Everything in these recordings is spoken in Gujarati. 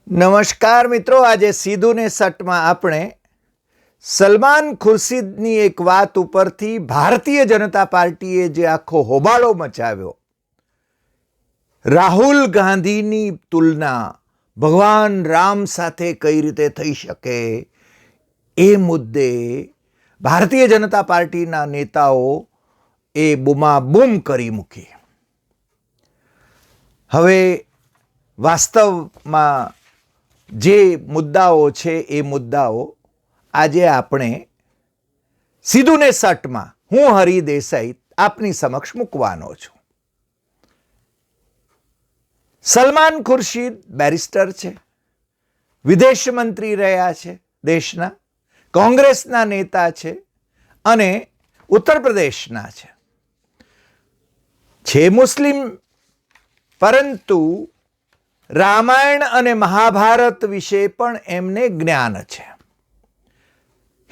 નમસ્કાર મિત્રો, આજે સીધું ને સટમાં આપણે સલમાન ખુરશીદની એક વાત ઉપરથી ભારતીય જનતા પાર્ટીએ જે આખો હોબાળો મચાવ્યો, રાહુલ ગાંધીની તુલના ભગવાન રામ સાથે કઈ રીતે થઈ શકે એ મુદ્દે ભારતીય જનતા પાર્ટીના નેતાઓ એ બૂમાબૂમ કરી મૂકી. હવે વાસ્તવમાં જે મુદ્દાઓ છે એ મુદ્દાઓ આજે આપણે સીધું ને સટમાં હું હરિ દેસાઈ આપની સમક્ષ મૂકવાનો છું. સલમાન ખુરશીદ બેરિસ્ટર છે, વિદેશ મંત્રી રહ્યા છે દેશના, કોંગ્રેસના નેતા છે અને ઉત્તર પ્રદેશના છે મુસ્લિમ, પરંતુ રામાયણ અને મહાભારત વિશે પણ એમને જ્ઞાન છે.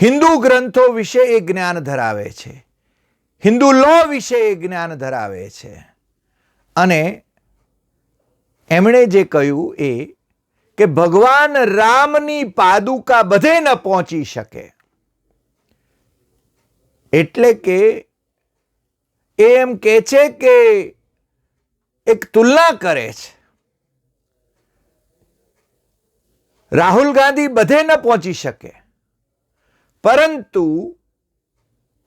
હિન્દુ ગ્રંથો વિશે એ જ્ઞાન ધરાવે છે, હિન્દુ લો વિશે એ જ્ઞાન ધરાવે છે. અને એમણે જે કહ્યું એ કે ભગવાન રામની પાદુકા બધે ન પહોંચી શકે, એટલે કે એમ કહે છે કે એક તુલના કરે છે. રાહુલ ગાંધી બધે ન પહોંચી શકે, પરંતુ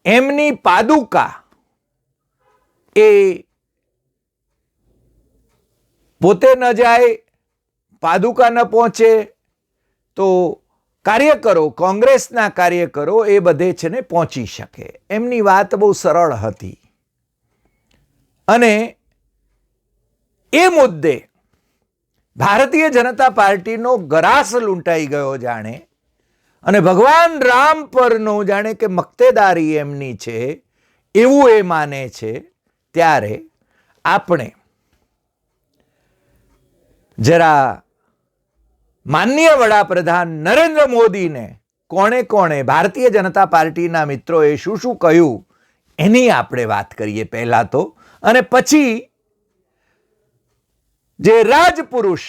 એમની પાદુકા એ પોતે ન જાય, પાદુકા ન પહોંચે તો કાર્યકરો, કોંગ્રેસના કાર્યકરો એ બધે છે ને પહોંચી શકે. એમની વાત બહુ સરળ હતી અને એ મુદ્દે ભારતીય જનતા પાર્ટીનો ગરાસ લૂંટાઈ ગયો જાણે, અને ભગવાન રામ પરનો જાણે કે મક્તેદારી એમની છે એવું એ માને છે. ત્યારે આપણે જરા માનનીય વડાપ્રધાન નરેન્દ્ર મોદીને કોણે કોણે ભારતીય જનતા પાર્ટીના મિત્રોએ શું શું કહ્યું એની આપણે વાત કરીએ પહેલા તો, અને પછી જે રાજપુરુષ,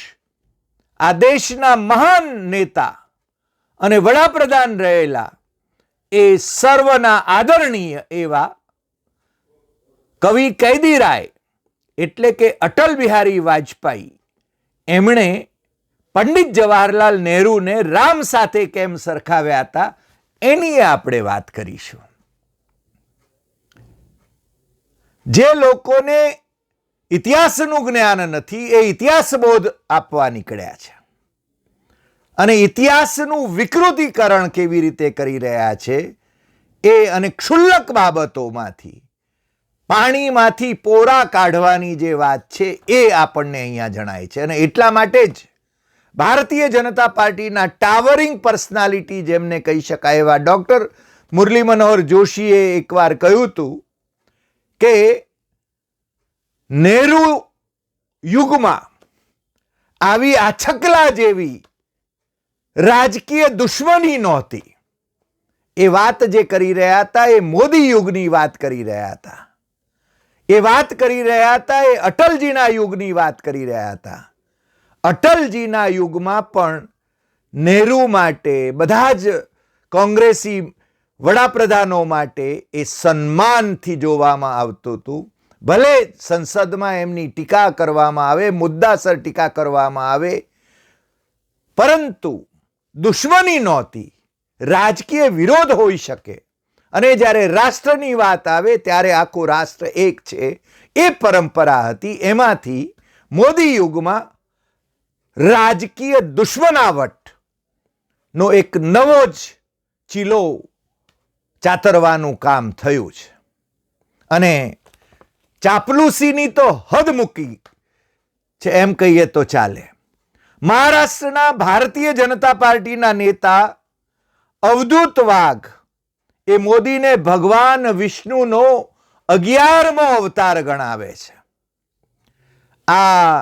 આ દેશના મહાન નેતા અને વડાપ્રધાન રહેલા એ સર્વના આદરણીય એવા કવિ કૈદીરાય એટલે કે અટલ બિહારી વાજપેયી, એમણે પંડિત જવાહરલાલ નહેરુને રામ સાથે કેમ સરખાવ્યા હતા એની આપણે વાત કરીશું. જે લોકોને ઇતિહાસનું જ્ઞાન નથી એ ઇતિહાસ બોધ આપવા નીકળ્યા છે, અને ઇતિહાસનું વિકૃતિકરણ કેવી રીતે કરી રહ્યા છે એ, અને ક્ષુલ્લક બાબતોમાંથી પાણીમાંથી પોરા કાઢવાની જે વાત છે એ આપણને અહીંયા જણાય છે. અને એટલા માટે જ ભારતીય જનતા પાર્ટીના ટાવરિંગ પર્સનાલિટી જેમને કહી શકાય એવા ડૉક્ટર મુરલી મનોહર જોશીએ એકવાર કહ્યું હતું કે નહેરુ યુગમાં આવી આછકલા જેવી રાજકીય દુશ્મની નહોતી. એ વાત જે કરી રહ્યા હતા એ મોદી યુગની વાત કરી રહ્યા હતા, એ વાત કરી રહ્યા હતા એ અટલજીના યુગની વાત કરી રહ્યા હતા. અટલજીના યુગમાં પણ નહેરુ માટે, બધા જ કોંગ્રેસી વડાપ્રધાનો માટે એ સન્માનથી જોવામાં આવતું હતું. ભલે સંસદમાં એમની ટીકા કરવામાં આવે, મુદ્દાસર ટીકા કરવામાં આવે, પરંતુ દુશ્મની નહોતી, રાજકીય વિરોધ હોઈ શકે. અને જ્યારે રાષ્ટ્રની વાત આવે ત્યારે આખું રાષ્ટ્ર એક છે, એ પરંપરા હતી. એમાંથી મોદી યુગમાં રાજકીય દુશ્મનાવટનો એક નવો જ ચીલો ચાતરવાનું કામ થયું છે. અને ચાપલુસીની તો હદ મૂકી છે એમ કહીએ તો ચાલે. મહારાષ્ટ્રના ભારતીય જનતા પાર્ટીના નેતા અવધૂત વાઘ એ મોદીને ભગવાન વિષ્ણુનો 11મો અવતાર ગણાવે છે. આ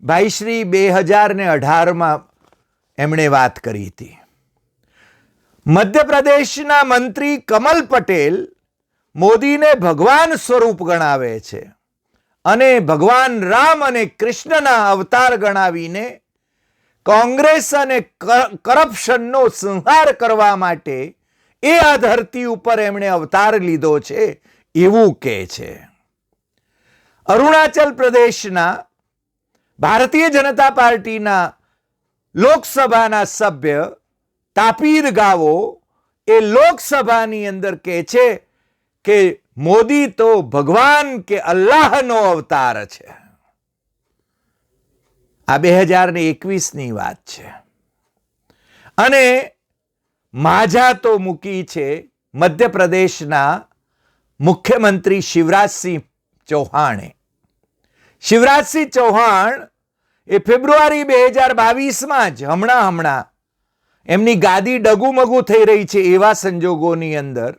ભાઈશ્રી 2018માં એમણે વાત કરી હતી. મધ્યપ્રદેશના મંત્રી કમલ પટેલ મોદીને ભગવાન સ્વરૂપ ગણાવે છે અને ભગવાન રામ અને કૃષ્ણના અવતાર ગણાવીને કોંગ્રેસ અને કરપ્શનનો સંહાર કરવા માટે એ આ ધરતી ઉપર એમણે અવતાર લીધો છે એવું કહે છે. અરુણાચલ પ્રદેશના ભારતીય જનતા પાર્ટીના લોકસભાના સભ્ય તાપીર ગાવો એ લોકસભાની અંદર કહે છે કે મોદી તો ભગવાન કે અલ્લાહનો અવતાર છે. આ 2021ની વાત છે. અને માઝા તો મૂકી છે મધ્યપ્રદેશના મુખ્યમંત્રી શિવરાજસિંહ ચૌહાણે. શિવરાજસિંહ ચૌહાણ એ ફેબ્રુઆરી 2022માં જ હમણાં એમની ગાદી ડગુમગુ થઈ રહી છે એવા સંજોગોની અંદર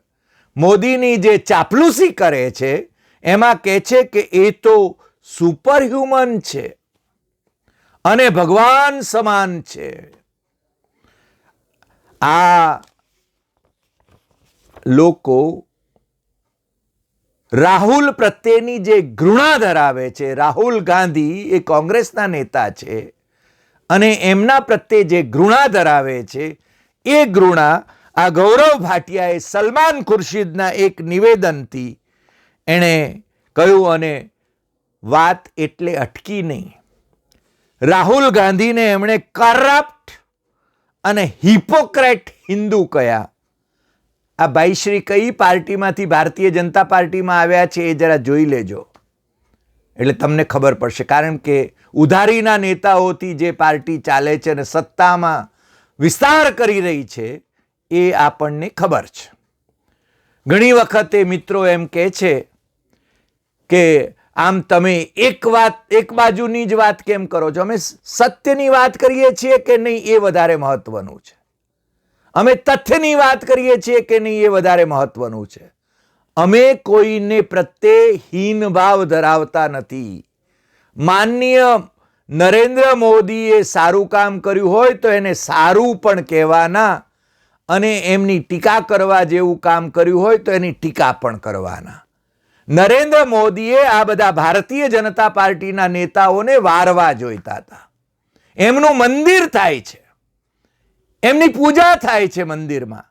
મોદીની જે ચાપલુસી કરે છે એમાં કહે છે કે એ તો સુપર હ્યુમન છે અને ભગવાન સમાન છે. આ લોકો રાહુલ પ્રત્યેની જે ઘૃણા ધરાવે છે, રાહુલ ગાંધી એ કોંગ્રેસના નેતા છે અને એમના પ્રત્યે જે ઘૃણા ધરાવે છે એ ઘૃણા આ ગૌરવ ભાટિયાએ સલમાન ખુરશીદના એક નિવેદનથી એણે કહ્યું. અને વાત એટલે અટકી નહીં. રાહુલ ગાંધીને એમણે કરપ્ટ અને હિપોક્રેટ હિન્દુ કહ્યા. આ ભાઈશ્રી કઈ પાર્ટીમાંથી ભારતીય જનતા પાર્ટીમાં આવ્યા છે એ જરા જોઈ લેજો, એટલે તમને ખબર પડશે. કારણ કે ઉધારીના નેતાઓથી જે પાર્ટી ચાલે છે અને સત્તામાં વિસ્તાર કરી રહી છે એ આપણને ખબર છે. ઘણી વખતે મિત્રો એમ કહે છે કે આમ તમે એક બાજુની જ વાત કેમ કરો છો? અમે સત્યની વાત કરીએ છીએ કે નહીં એ વધારે મહત્વનું છે. અમે તથ્યની વાત કરીએ છીએ કે નહીં એ વધારે મહત્વનું છે. અમે કોઈને પ્રત્યે હીન ભાવ ધરાવતા નથી. માનનીય નરેન્દ્ર મોદીએ સારું કામ કર્યું હોય તો એને સારું પણ કહેવાના અને એમની ટીકા કરવા જેવું કામ કર્યું હોય તો એની ટીકા પણ કરવાના. નરેન્દ્ર મોદીએ આ બધા ભારતીય જનતા પાર્ટીના નેતાઓને વારવા જોઈતા હતા. એમનું મંદિર થાય છે, એમની પૂજા થાય છે મંદિરમાં,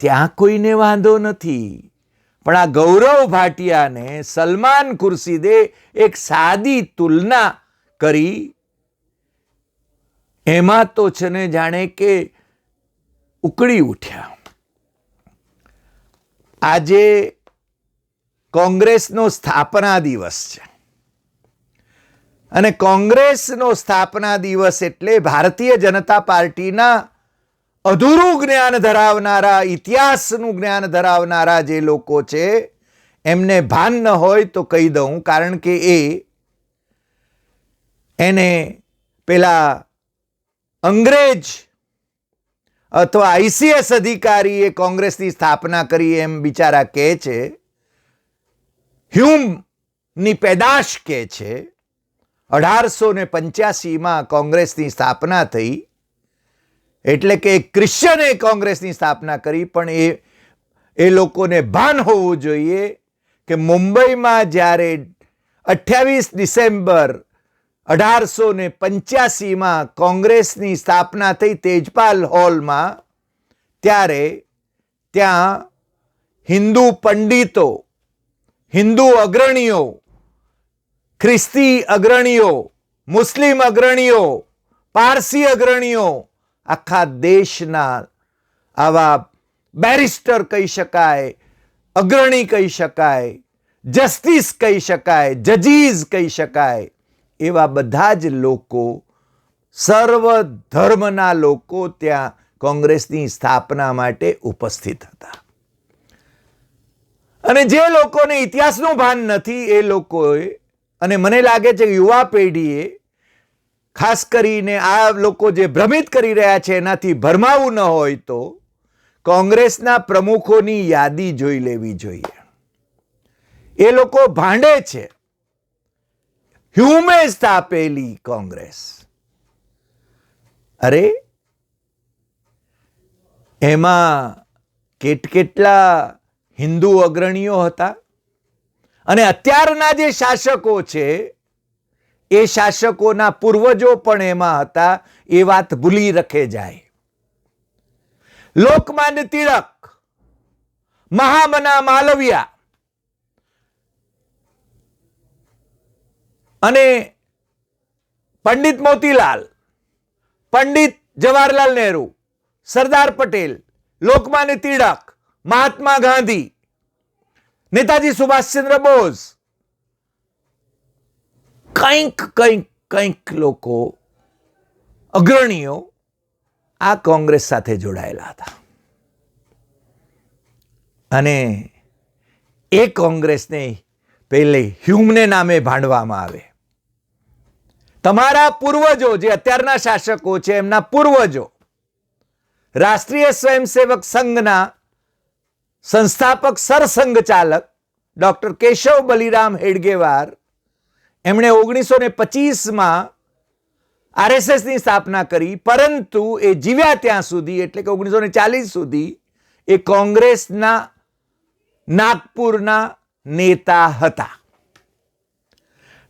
ત્યાં કોઈને વાંધો નથી. પણ આ ગૌરવ ભાટિયાને સલમાન ખુરશીદે એક સાદી તુલના કરી, એમાં તો છે ને જાણે કે ઉકળી ઉઠ્યા. આજે કોંગ્રેસનો સ્થાપના દિવસ છે અને કોંગ્રેસનો સ્થાપના દિવસ એટલે ભારતીય જનતા પાર્ટીના અધૂરું જ્ઞાન ધરાવનારા, ઇતિહાસનું જ્ઞાન ધરાવનારા જે લોકો છે એમને ભાન ન હોય તો કહી દઉં. કારણ કે એને પેલા અંગ્રેજ અથવા આઈસીએસ અધિકારીએ કોંગ્રેસની સ્થાપના કરી એમ બિચારા કહે છે. હ્યુમની પેદાશ કહે છે 1885માં કોંગ્રેસની સ્થાપના થઈ, એટલે કે ક્રિશ્ચને કોંગ્રેસની સ્થાપના કરી. પણ એ લોકોને ભાન હોવું જોઈએ કે મુંબઈમાં જ્યારે 28 ડિસેમ્બર 1885માં કોંગ્રેસની સ્થાપના થઈ તેજપાલ હોલમાં, ત્યારે ત્યાં હિન્દુ પંડિતો, હિન્દુ અગ્રણીઓ, ખ્રિસ્તી અગ્રણીઓ, મુસ્લિમ અગ્રણીઓ, પારસી અગ્રણીઓ, આખા દેશના આવા બેરિસ્ટર કહી શકાય, અગ્રણી કહી શકાય, જસ્ટિસ કહી શકાય, જજીસ કહી શકાય, એવા બધા જ લોકો, સર્વ ધર્મના લોકો ત્યાં કોંગ્રેસની સ્થાપના માટે ઉપસ્થિત હતા. અને જે લોકોને ઇતિહાસનું ભાન નથી એ લોકોએ, અને મને લાગે છે કે યુવા પેઢીએ ખાસ કરીને આ લોકો જે ભ્રમિત કરી રહ્યા છે એનાથી ભરમાવું ન હોય તો કોંગ્રેસના પ્રમુખોની યાદી જોઈ લેવી જોઈએ. એ લોકો ભાંડે છે હ્યુમે સ્થાપેલી કોંગ્રેસ. અરે એમાં કેટલા હિન્દુ અગ્રણીઓ હતા. અને અત્યારના જે શાસકો છે એ શાસકોના પૂર્વજો પણ એમાં હતા એ વાત ભૂલી રખે જાય. લોકમાન્ય તિલક, મહામના માલવિયા અને પંડિત મોતીલાલ, પંડિત જવાહરલાલ નહેરુ, સરદાર પટેલ, લોકમાન્ય તિલક, મહાત્મા ગાંધી, નેતાજી સુભાષચંદ્ર બોઝ, કંઈક લોકો અગ્રણીઓ આ કોંગ્રેસ સાથે જોડાયેલા હતા. અને એ કોંગ્રેસને પહેલે હ્યુમને નામે ભાંડવામાં આવે. તમારા પૂર્વજો જે અત્યારના શાસકો છે એમના પૂર્વજો રાષ્ટ્રીય સ્વયંસેવક સંઘના સંસ્થાપક સરસંઘચાલક ડોક્ટર કેશવ બલિરામ હેડગેવાર, એમણે 1925માં આરએસએસની સ્થાપના કરી, પરંતુ એ જીવ્યા ત્યાં સુધી એટલે કે 1940 સુધી એ કોંગ્રેસના નાગપુરના નેતા હતા.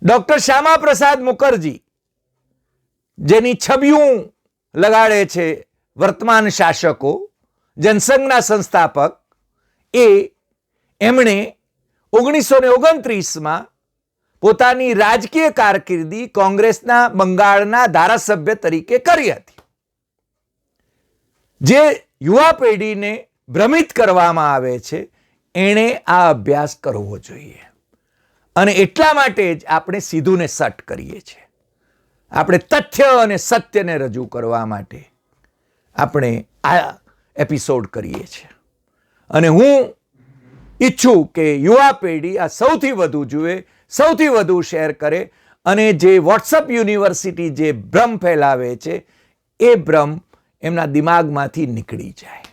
ડોક્ટર શ્યામા પ્રસાદ મુખર્જી, જેની છબીઓ લગાડે છે વર્તમાન શાસકો, જનસંઘના સંસ્થાપક, એમણે 1929માં પોતાની રાજકીય કારકિર્દી કોંગ્રેસના બંગાળના ધારાસભ્ય તરીકે કરી હતી. જે યુવા પેઢીને ભ્રમિત કરવામાં આવે છે એણે આ અભ્યાસ કરવો જોઈએ. અને એટલા માટે જ આપણે સીધું ને સટ કરીએ છીએ. આપણે તથ્ય અને સત્યને રજૂ કરવા માટે આપણે આ એપિસોડ કરીએ છીએ. અને હું ઈચ્છું કે યુવા પેઢી આ સૌથી વધુ જુએ, સૌથી વધુ શેર કરે અને જે વોટ્સઅપ યુનિવર્સિટી જે ભ્રમ ફેલાવે છે એ ભ્રમ એમના દિમાગમાંથી નીકળી જાય.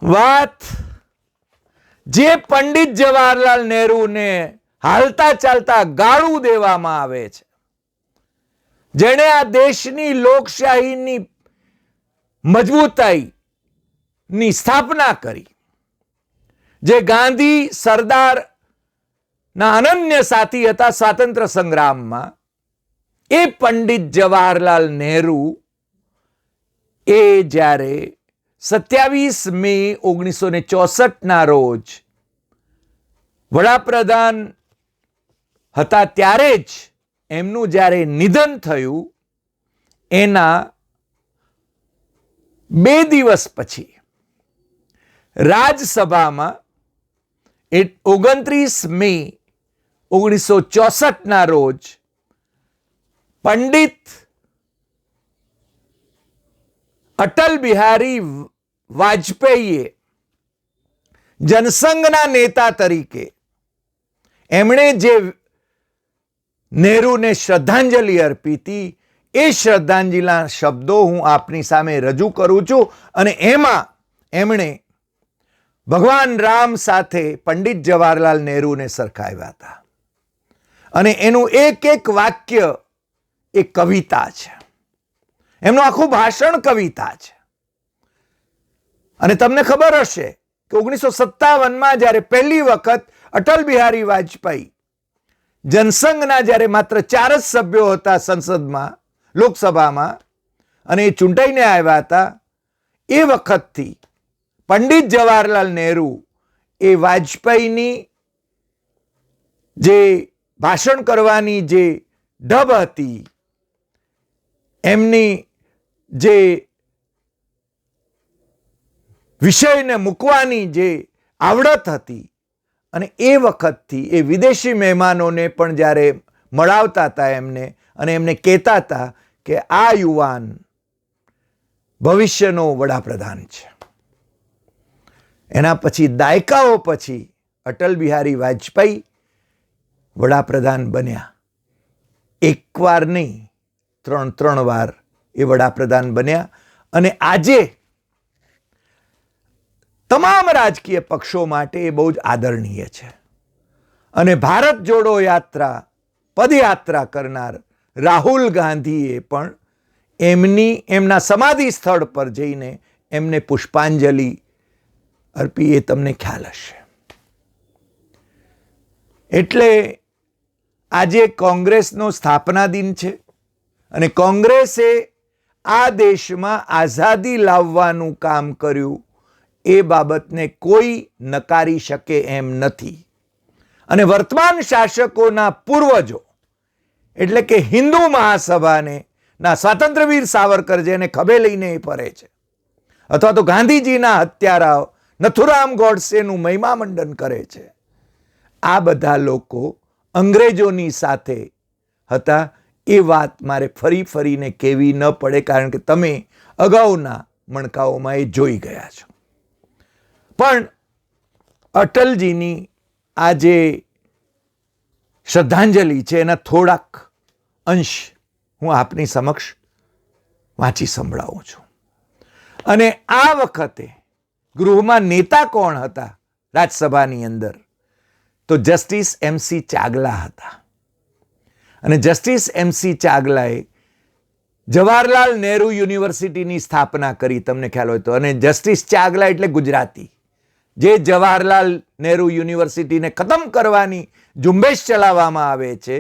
વાત જે પંડિત જવાહરલાલ નહેરુને હાલતા ચાલતા ગાળું દેવામાં આવે છે, જેણે આ દેશની લોકશાહીની મજબૂતાઈની સ્થાપના કરી, જે ગાંધી સરદાર ના અનન્ય સાથી હતા સ્વાતંત્ર્ય સંગ્રામમાં, એ પંડિત જવાહરલાલ નહેરુ એ જ્યારે 27 મે 1964ના રોજ વડાપ્રધાન હતા ત્યારે જ એમનું જ્યારે નિધન થયું, એના 2 દિવસ પછી રાજ્યસભામાં 29 મે 1964ના રોજ પંડિત અટલ બિહારી વાજપેયીએ જનસંઘના નેતા તરીકે એમણે જે નહેરુને શ્રદ્ધાંજલિ અર્પી હતી, એ શ્રદ્ધાંજલિના શબ્દો હું આપની સામે રજૂ કરું છું. અને એમાં એમણે ભગવાન રામ સાથે પંડિત જવાહરલાલ નહેરુને સરખાવ્યા હતા. અને એનું એક એક વાક્ય એ કવિતા છે. એમનું આખું ભાષણ કવિતા છે. અને તમને ખબર હશે કે 1957માં જ્યારે પહેલી વખત અટલ બિહારી વાજપેયી જનસંઘના જ્યારે માત્ર 4 જ સભ્યો હતા સંસદમાં, લોકસભામાં, અને એ ચૂંટાઈને આવ્યા હતા, એ વખતથી પંડિત જવાહરલાલ નહેરુ એ વાજપેયીની જે ભાષણ કરવાની જે ઢબ હતી, એમની જે વિષયને મૂકવાની જે આવડત હતી, અને એ વખતથી એ વિદેશી મહેમાનોને પણ જ્યારે મળાવતા હતા એમને, અને એમને કહેતા હતા કે આ યુવાન ભવિષ્યનો વડાપ્રધાન છે. એના પછી દાયકાઓ પછી અટલ બિહારી વાજપેયી વડાપ્રધાન બન્યા. એકવાર નહીં, 3 વાર એ વડાપ્રધાન બન્યા. અને આજે તમામ રાજકીય પક્ષો માટે એ બહુ જ આદરણીય છે. અને ભારત જોડો યાત્રા, પદયાત્રા કરનાર રાહુલ ગાંધીએ પણ એમના સમાધિ સ્થળ પર જઈને એમને પુષ્પાંજલિ અર્પી, એ તમને ખ્યાલ હશે. એટલે આજે કોંગ્રેસનો સ્થાપના દિન છે અને કોંગ્રેસે આ દેશમાં આઝાદી લાવવાનું કામ કર્યું, એ બાબતને કોઈ નકારી શકે એમ નથી. અને વર્તમાન શાસકોના પૂર્વજો એટલે કે હિન્દુ મહાસભાને ના સ્વાતંત્ર્યવીર સાવરકર જેને ખભે લઈને ફરે છે, અથવા તો ગાંધીજીના હત્યારાઓ નથુરામ ગોડસેનું મહિમામંડન કરે છે, આ બધા લોકો અંગ્રેજોની સાથે હતા. એ વાત મારે ફરી ફરીને કહેવી ન પડે, કારણ કે તમે અગાઉના મણકાઓમાં એ જોઈ ગયા છો. પણ અટલજીની આ જે શ્રદ્ધાંજલિ છે એના થોડાક અંશ હું આપની સમક્ષ વાંચી સંભળાવું છું. અને આ વખતે ગૃહમાં નેતા કોણ હતા રાજ્યસભાની અંદર? તો જસ્ટિસ MC ચાગલા હતા. અને જસ્ટિસ MC ચાગલાએ જવાહરલાલ નહેરુ યુનિવર્સિટીની સ્થાપના કરી, તમને ખ્યાલ હોય તો. અને જસ્ટિસ ચાગલા એટલે ગુજરાતી, જે જવાહરલાલ નહેરુ યુનિવર્સિટીને ખતમ કરવાની ઝુંબેશ ચલાવવામાં આવે છે,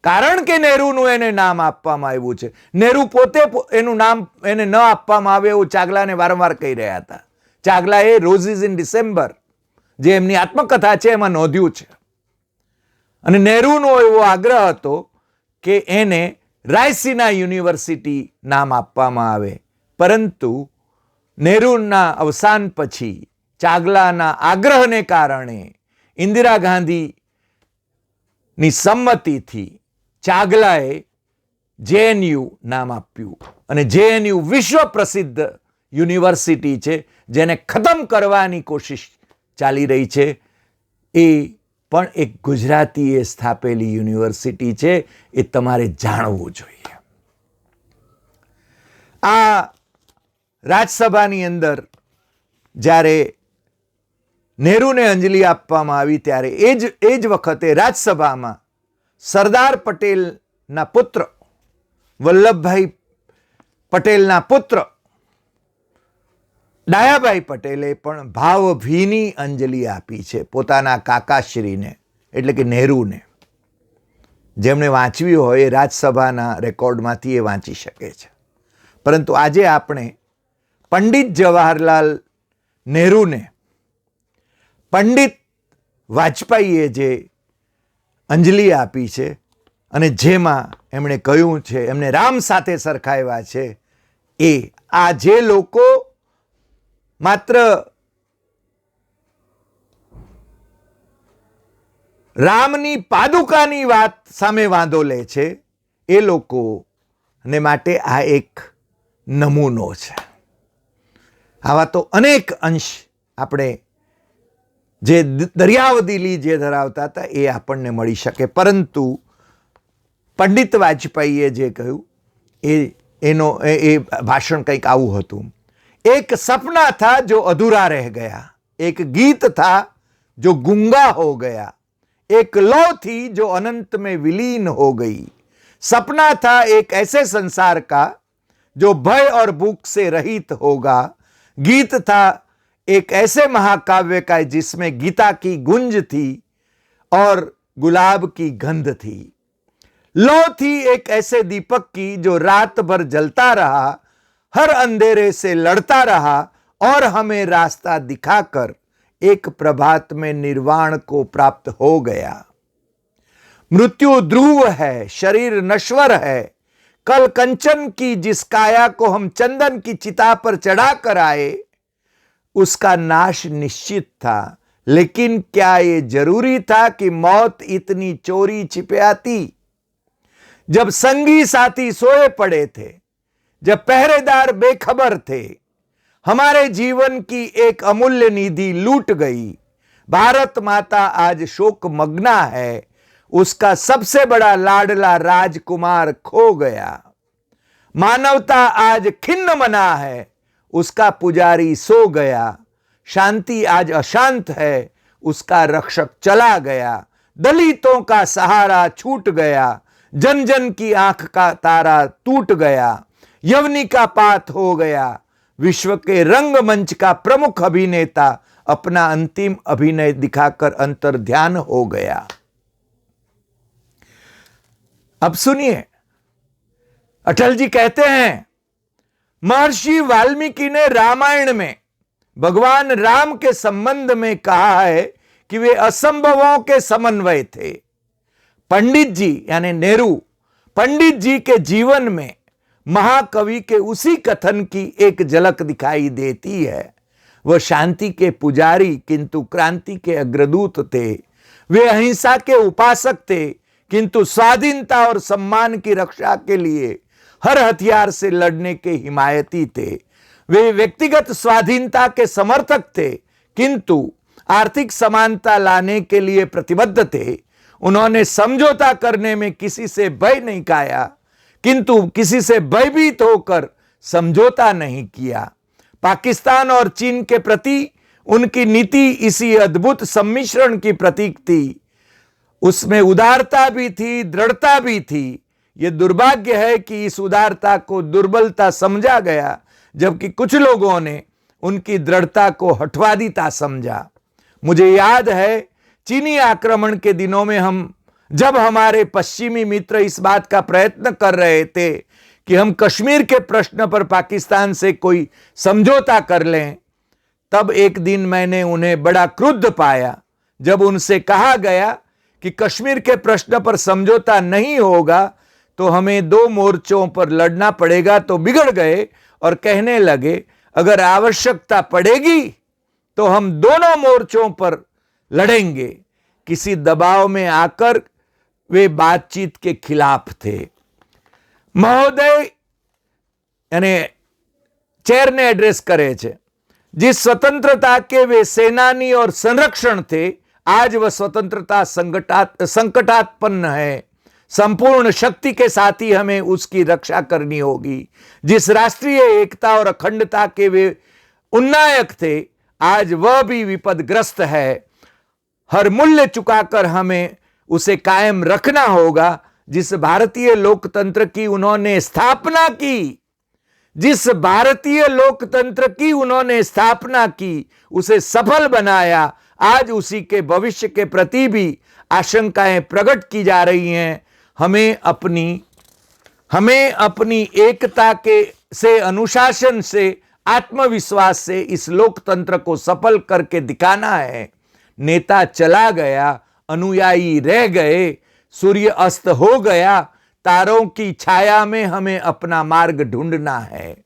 કારણ કે નહેરુનું એને નામ આપવામાં આવ્યું છે. નહેરુ પોતે એનું નામ એને ન આપવામાં આવે એવું ચાગલાને વારંવાર કહી રહ્યા હતા. ચાગલાએ રોઝીસ ઇન ડિસેમ્બર જે એમની આત્મકથા છે એમાં નોંધ્યું છે. અને નહેરુનો એવો આગ્રહ હતો કે એને રાયસીના યુનિવર્સિટી નામ આપવામાં આવે, પરંતુ નહેરુના અવસાન પછી ચાગલાના આગ્રહને કારણે ઇન્દિરા ગાંધીની સંમતિથી ચાગલાએ JNU નામ આપ્યું. અને JNU વિશ્વ પ્રસિદ્ધ યુનિવર્સિટી છે, જેને ખતમ કરવાની કોશિશ ચાલી રહી છે. એ પણ એક ગુજરાતીએ સ્થાપેલી યુનિવર્સિટી છે, એ તમારે જાણવું જોઈએ. આ રાજ્યસભાની અંદર જ્યારે નહેરુને અંજલિ આપવામાં આવી, ત્યારે એ જ વખતે રાજ્યસભામાં સરદાર પટેલના પુત્ર વલ્લભભાઈ પટેલના પુત્ર ડાયાભાઈ પટેલે પણ ભાવભીની અંજલિ આપી છે પોતાના કાકાશ્રીને, એટલે કે નહેરુને. જેમણે વાંચવી હોય એ રાજ્યસભાના રેકોર્ડમાંથી એ વાંચી શકે છે. પરંતુ આજે આપણે પંડિત જવાહરલાલ નહેરુને પંડિત વાજપેયીએ જે અંજલિ આપી છે, અને જેમાં એમણે કહ્યું છે, એમને રામ સાથે સરખાવ્યા છે, એ આ જે લોકો માત્ર રામની પાદુકાની વાત સામે વાંધો લે છે, એ લોકોને માટે આ એક નમૂનો છે. આવા તો અનેક અંશ આપણે જે દરિયાવદિલી જે ધરાવતા હતા એ આપણને મળી શકે. પરંતુ પંડિત વાજપેયીએ જે કહ્યું એ ભાષણ કંઈક આવું હતું: एक सपना था जो अधूरा रह गया, एक गीत था जो गूंगा हो गया, एक लौ थी जो अनंत में विलीन हो गई. सपना था एक ऐसे संसार का जो भय और भूख से रहित होगा. गीत था एक ऐसे महाकाव्य का जिसमें गीता की गुंज थी और गुलाब की गंध थी. लौ थी एक ऐसे दीपक की जो रात भर जलता रहा, हर अंधेरे से लड़ता रहा और हमें रास्ता दिखाकर एक प्रभात में निर्वाण को प्राप्त हो गया. मृत्यु ध्रुव है, शरीर नश्वर है. कल कंचन की जिस काया को हम चंदन की चिता पर चढ़ा कर आए, उसका नाश निश्चित था. लेकिन क्या ये जरूरी था कि मौत इतनी चोरी छिपे आती? जब संगी साथी सोए पड़े थे, जब पहरेदार बेखबर थे, हमारे जीवन की एक अमूल्य निधि लूट गई. भारत माता आज शोक मग्ना है, उसका सबसे बड़ा लाडला राजकुमार खो गया. मानवता आज खिन्न मना है, उसका पुजारी सो गया. शांति आज अशांत है, उसका रक्षक चला गया. दलितों का सहारा छूट गया, जन जन की आंख का तारा टूट गया. यवनी का पात हो गया, विश्व के रंगमंच का प्रमुख अभिनेता अपना अंतिम अभिनय दिखाकर अंतर ध्यान हो गया. अब सुनिए, अटल जी कहते हैं, महर्षि वाल्मीकि ने रामायण में भगवान राम के संबंध में कहा है कि वे असंभवों के समन्वय थे। पंडित जी यानी नेहरू, पंडित जी के जीवन में महाकवि के उसी कथन की एक झलक दिखाई देती है। वह शांति के पुजारी किंतु क्रांति के अग्रदूत थे। वे अहिंसा के उपासक थे किंतु स्वाधीनता और सम्मान की रक्षा के लिए हर हथियार से लड़ने के हिमायती थे। वे व्यक्तिगत स्वाधीनता के समर्थक थे किंतु आर्थिक समानता लाने के लिए प्रतिबद्ध थे। उन्होंने समझौता करने में किसी से भय नहीं खाया किंतु किसी से भयभीत होकर समझौता नहीं किया। पाकिस्तान और चीन के प्रति उनकी नीति इसी अद्भुत सम्मिश्रण की प्रतीक थी। उसमें उदारता भी थी, दृढ़ता भी थी। यह दुर्भाग्य है कि इस उदारता को दुर्बलता समझा गया, जबकि कुछ लोगों ने उनकी दृढ़ता को हठवादिता समझा। मुझे याद है चीनी आक्रमण के दिनों में जब हमारे पश्चिमी मित्र इस बात का प्रयत्न कर रहे थे कि हम कश्मीर के प्रश्न पर पाकिस्तान से कोई समझौता कर लें, तब एक दिन मैंने उन्हें बड़ा क्रुद्ध पाया जब उनसे कहा गया कि कश्मीर के प्रश्न पर समझौता नहीं होगा तो हमें 2 मोर्चों पर लड़ना पड़ेगा। तो बिगड़ गए और कहने लगे, अगर आवश्यकता पड़ेगी तो हम दोनों मोर्चों पर लड़ेंगे। किसी दबाव में आकर वे बातचीत के खिलाफ थे। महोदय यानी चेयर ने एड्रेस करे छे, जिस स्वतंत्रता के वे सेनानी और संरक्षण थे, आज वह स्वतंत्रता संकटात्पन्न है। संपूर्ण शक्ति के साथ ही हमें उसकी रक्षा करनी होगी। जिस राष्ट्रीय एकता और अखंडता के वे उन्नायक थे, आज वह भी विपदग्रस्त है। हर मूल्य चुकाकर हमें उसे कायम रखना होगा। जिस भारतीय लोकतंत्र की उन्होंने स्थापना की, जिस भारतीय लोकतंत्र की उन्होंने स्थापना की, उसे सफल बनाया, आज उसी के भविष्य के प्रति भी आशंकाएं प्रकट की जा रही हैं। हमें अपनी एकता से, अनुशासन से, आत्मविश्वास से इस लोकतंत्र को सफल करके दिखाना है। नेता चला गया, अनुयायी रह गए, सूर्य अस्त हो गया, तारों की छाया में हमें अपना मार्ग ढूंढना है।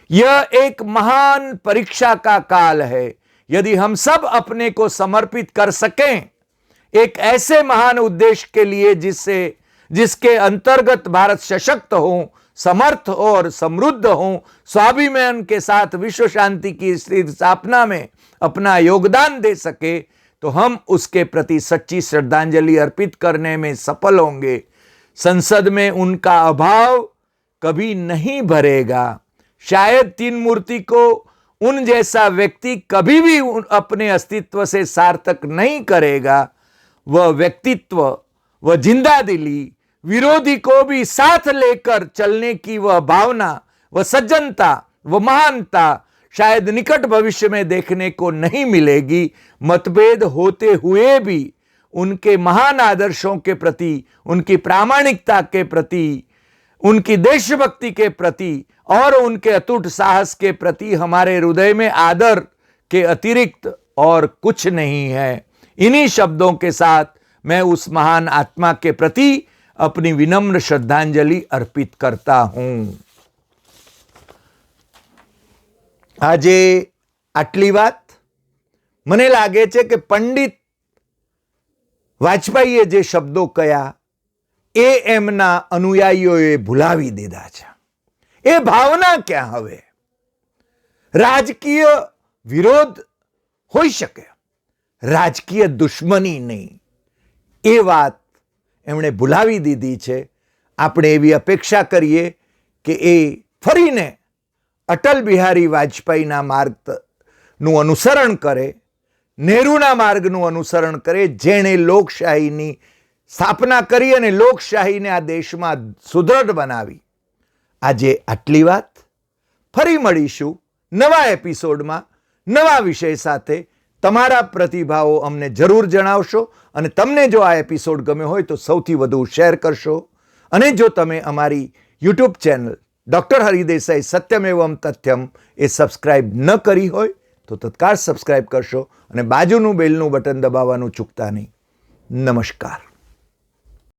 यह एक महान परीक्षा का काल है। यदि हम सब अपने को समर्पित कर सकें एक ऐसे महान उद्देश्य के लिए जिसके अंतर्गत भारत सशक्त हो, समर्थ और समृद्ध हो, स्वाभिमान के साथ विश्व शांति की स्थापना में अपना योगदान दे सके, तो हम उसके प्रति सच्ची श्रद्धांजलि अर्पित करने में सफल होंगे। संसद में उनका अभाव कभी नहीं भरेगा। शायद 3 मूर्ति को उन जैसा व्यक्ति कभी भी अपने अस्तित्व से सार्थक नहीं करेगा। वह व्यक्तित्व, वह जिंदादिली, विरोधी को भी साथ लेकर चलने की वह भावना, वह सज्जनता, वह महानता शायद निकट भविष्य में देखने को नहीं मिलेगी। मतभेद होते हुए भी उनके महान आदर्शों के प्रति, उनकी प्रामाणिकता के प्रति, उनकी देशभक्ति के प्रति और उनके अटूट साहस के प्रति हमारे हृदय में आदर के अतिरिक्त और कुछ नहीं है। इन्हीं शब्दों के साथ मैं उस महान आत्मा के प्रति अपनी विनम्र श्रद्धांजलि अर्पित करता हूं। આજે આટલી વાત મને લાગે છે કે પંડિત વાજપેયીએ જે શબ્દો કયા એ એમના અનુયાયીઓએ ભૂલાવી દીધા છે। એ ભાવના ક્યાં હવે? રાજકીય વિરોધ હોઈ શકે, રાજકીય દુશ્મની નહીં। એ વાત એમણે ભૂલાવી દીધી છે। આપણે એવી અપેક્ષા કરીએ કે એ ફરીને અટલ બિહારી વાજપેયીના માર્ગનું અનુસરણ કરે, નહેરુના માર્ગનું અનુસરણ કરે, જેણે લોકશાહીની સ્થાપના કરી અને લોકશાહીને આ દેશમાં સુદૃઢ બનાવી। આજે આટલી વાત। ફરી મળીશું નવા એપિસોડમાં નવા વિષય સાથે। તમારા પ્રતિભાવો અમને જરૂર જણાવશો અને તમને જો આ એપિસોડ ગમ્યો હોય તો સૌથી વધુ શેર કરશો અને જો તમે અમારી યુટ્યુબ ચેનલ ડૉક્ટર હરિદેસાઈ સત્યમેવમ તથ્યમ એ સબસ્ક્રાઇબ ન કરી હોય તો તત્કાળ સબસ્ક્રાઇબ કરશો અને બાજુનું બેલનું બટન દબાવવાનું ચૂકતા નહીં. નમસ્કાર.